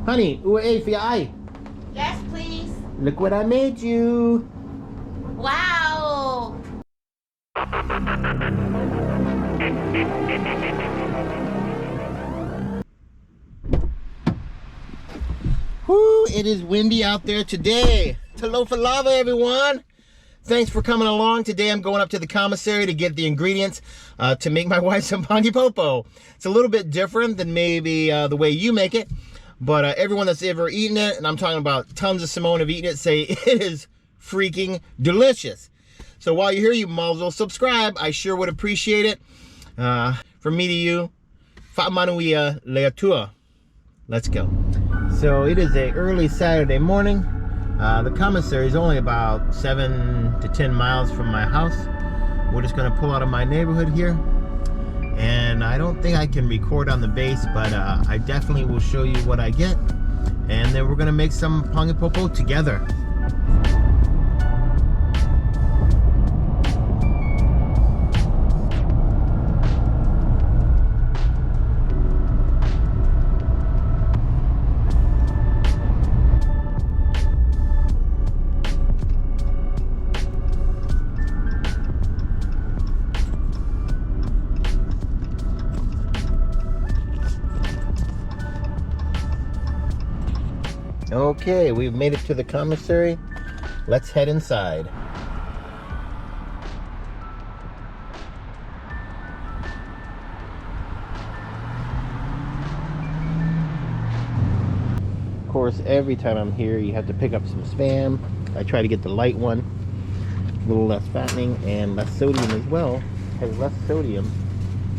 Honey, ue for your eye. Yes, please. Look what I made you. Wow. Whoo, it is windy out there today. Talofa lava, everyone. Thanks for coming along. Today I'm going up to the commissary to get the ingredients to make my wife some Pani Popo. It's a little bit different than maybe the way you make it, but everyone that's ever eaten it, and I'm talking about tons of Samoan have eaten it, say it is freaking delicious. So while you're here, you might as well subscribe. I sure would appreciate it. From me to you, Fa'amanuia Leatua. Let's go. So it is a early Saturday morning. The commissary is only about 7 to 10 miles from my house. We're just gonna pull out of my neighborhood here. And I don't think I can record on the base, but I definitely will show you what I get. And then we're gonna make some Pani Popo together. Okay, we've made it to the commissary. Let's head inside. Of course, every time I'm here, you have to pick up some Spam. I try to get the light one, a little less fattening and less sodium as well. It has less sodium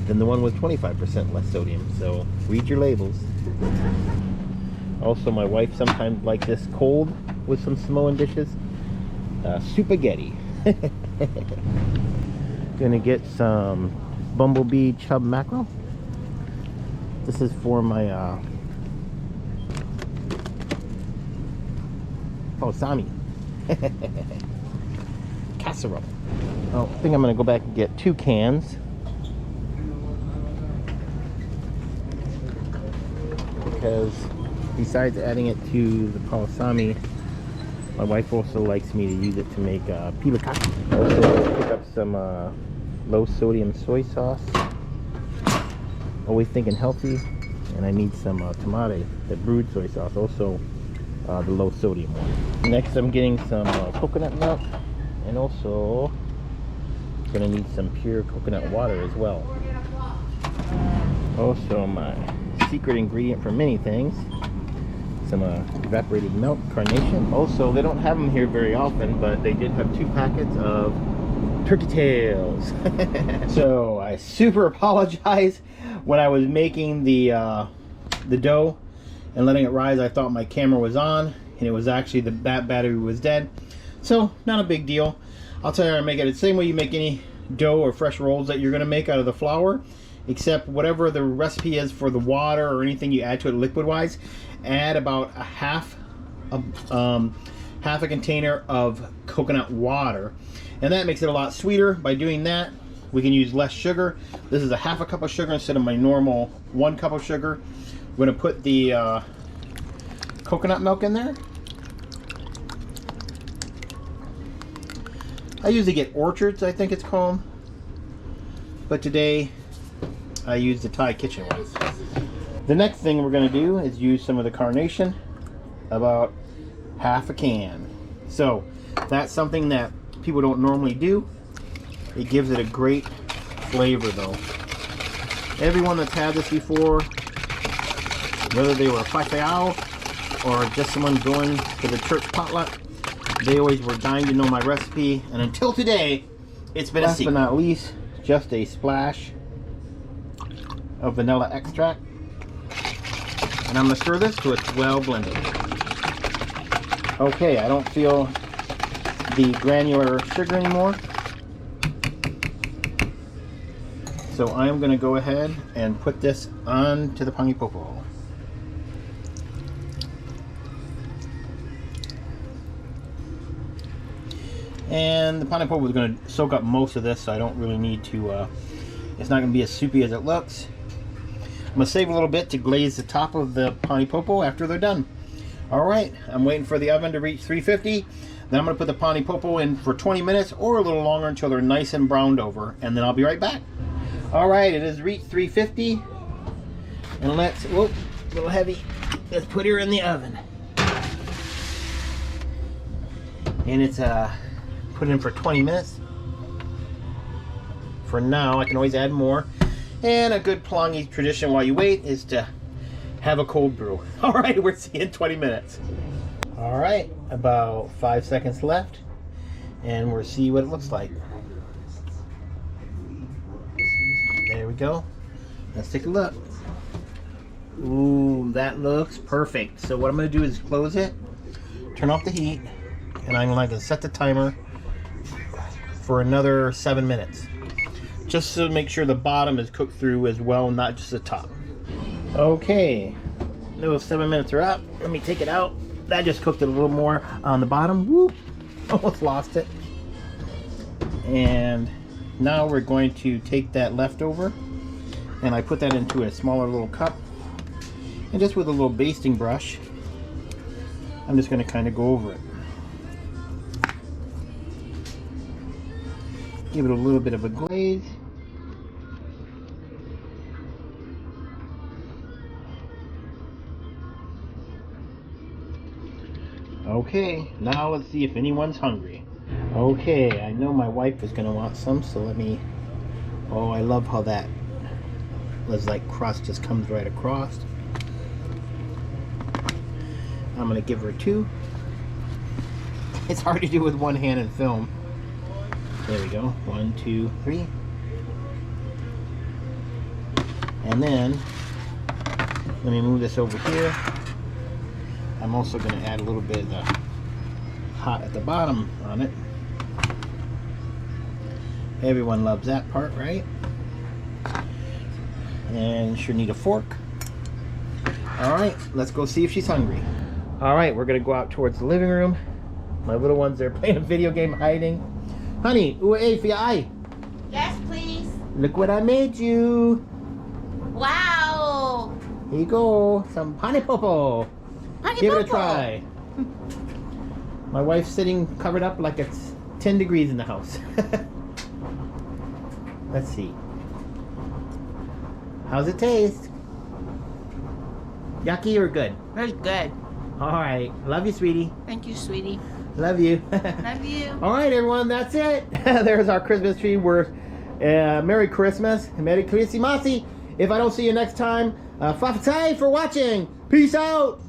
than the one with 25% less sodium. So read your labels. Also, my wife sometimes likes this cold with some Samoan dishes. Spaghetti. Gonna get some bumblebee chub mackerel. This is for my balsami casserole. Oh, I think I'm gonna go back and get 2 cans. Because besides adding it to the balsami, my wife also likes me to use it to make pilakaki. Also pick up some low sodium soy sauce. Always thinking healthy. And I need some tamale, the brewed soy sauce, also the low sodium one. Next I'm getting some coconut milk, and also gonna need some pure coconut water as well. Also my secret ingredient for many things, some evaporated milk, carnation. Also, they don't have them here very often, but they did have 2 packets of turkey tails. So I super apologize. When I was making the dough and letting it rise, I thought my camera was on, and it was actually that battery was dead. So not a big deal. I'll tell you how to make it. It's the same way you make any dough or fresh rolls that you're gonna make out of the flour, except whatever the recipe is for the water or anything you add to it liquid wise, add about a half a container of coconut water, and that makes it a lot sweeter. By doing that, we can use less sugar. This is a half a cup of sugar instead of my normal 1 cup of sugar. We're gonna put the coconut milk in there. I usually get Orchards, I think it's called, but today I use the Thai kitchen one. The next thing we're going to do is use some of the carnation, about half a can. So that's something that people don't normally do. It gives it a great flavor though. Everyone that's had this before, whether they were a whakao or just someone going to the church potluck, they always were dying to know my recipe, and until today, it's been a secret. Last but not least, just a splash of vanilla extract, and I'm going to stir this till it's well blended. Okay, I don't feel the granular sugar anymore, so I'm going to go ahead and put this onto the Pani Popo. And the Pani Popo is going to soak up most of this, so I don't really need to, it's not going to be as soupy as it looks. I'm gonna save a little bit to glaze the top of the Pani Popo after they're done. All right, I'm waiting for the oven to reach 350. Then I'm gonna put the Pani Popo in for 20 minutes or a little longer until they're nice and browned over, and then I'll be right back. All right, it has reached 350. And let's, whoop, a little heavy. Let's put her in the oven. And it's put in for 20 minutes. For now, I can always add more. And a good Palagi tradition while you wait is to have a cold brew. All right, we're seeing 20 minutes. All right, about 5 seconds left. And we'll see what it looks like. There we go. Let's take a look. Ooh, that looks perfect. So what I'm going to do is close it, turn off the heat, and I'm going to set the timer for another 7 minutes. Just to make sure the bottom is cooked through as well, not just the top. Okay, those 7 minutes are up. Let me take it out. That just cooked it a little more on the bottom. Whoop, almost lost it. And now we're going to take that leftover, and I put that into a smaller little cup. And just with a little basting brush, I'm just going to kind of go over it. Give it a little bit of a glaze. Okay, now let's see if anyone's hungry. Okay, I know my wife is going to want some, so let me... Oh, I love how that like crust just comes right across. I'm going to give her 2. It's hard to do with one hand in film. There we go. 1, 2, 3. And then, let me move this over here. I'm also going to add a little bit of the hot at the bottom on it. Everyone loves that part, right? And she'll need a fork. Alright, let's go see if she's hungry. Alright, we're going to go out towards the living room. My little ones are playing a video game hiding. Honey, ua for your eye. Yes, please. Look what I made you. Wow. Here you go. Some Pani Popo. Pani Give it a Popo. try. My wife's sitting covered up like it's 10 degrees in the house. Let's see. How's it taste? Yucky or good? Very good. Alright. Love you, sweetie. Thank you, sweetie. Love you. Love you. Alright, everyone. That's it. There's our Christmas tree. We're Merry Christmas. Merry Christmas. If I don't see you next time, fafatai for watching. Peace out.